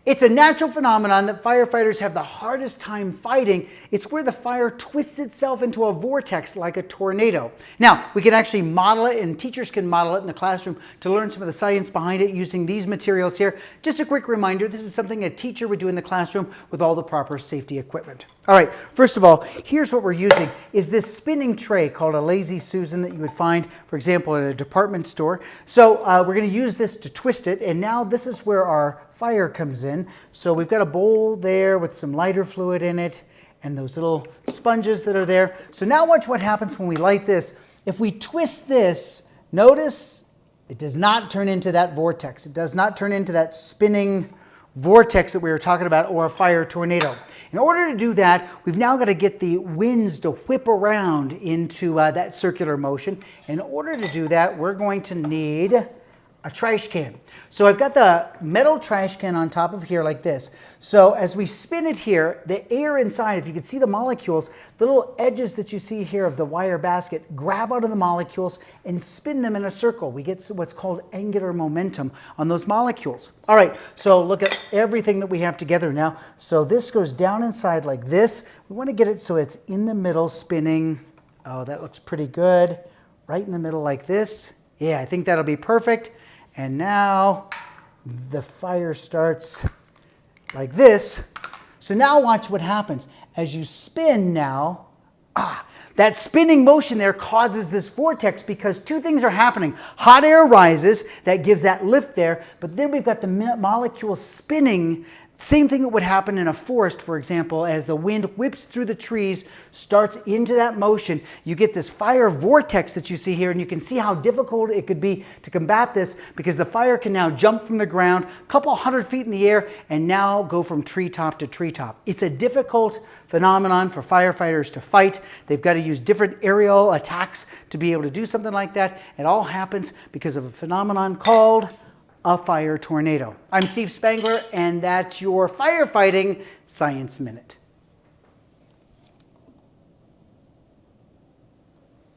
It's a natural phenomenon that firefighters have the hardest time fighting. It's where the fire twists itself into a vortex like a tornado. Now, we can actually model it, and teachers can model it in the classroom to learn some of the science behind it using these materials here. Just a quick reminder, this is something a teacher would do in the classroom with all the proper safety equipment. All right, first of all, here's what we're using is this spinning tray called a Lazy Susan that you would find, for example, at a department store. So we're going to use this to twist it, and now this is where our fire comes in. So we've got a bowl there with some lighter fluid in it and those little sponges that are there. So now watch what happens when we light this. If we twist this, notice it does not turn into that vortex. It does not turn into that spinning vortex that we were talking about, or a fire tornado. In order to do that, we've now got to get the winds to whip around into that circular motion. In order to do that, we're going to need a trash can. So I've got the metal trash can on top of here like this. So as we spin it here, the air inside, if you can see the molecules, the little edges that you see here of the wire basket, grab out of the molecules and spin them in a circle. We get what's called angular momentum on those molecules. All right, so look at everything that we have together now. So this goes down inside like this. We want to get it so it's in the middle spinning. Oh, that looks pretty good. Right in the middle like this. Yeah, I think that'll be perfect. And now the fire starts like this. So now watch what happens. As you spin now, that spinning motion there causes this vortex because two things are happening. Hot air rises, that gives that lift there, but then we've got the molecules spinning. Same thing that would happen in a forest, for example, as the wind whips through the trees, starts into that motion. You get this fire vortex that you see here, and you can see how difficult it could be to combat this because the fire can now jump from the ground a couple hundred feet in the air and now go from treetop to treetop. It's a difficult phenomenon for firefighters to fight. They've got to use different aerial attacks to be able to do something like that. It all happens because of a phenomenon called a fire tornado. I'm Steve Spangler, and that's your Firefighting Science Minute.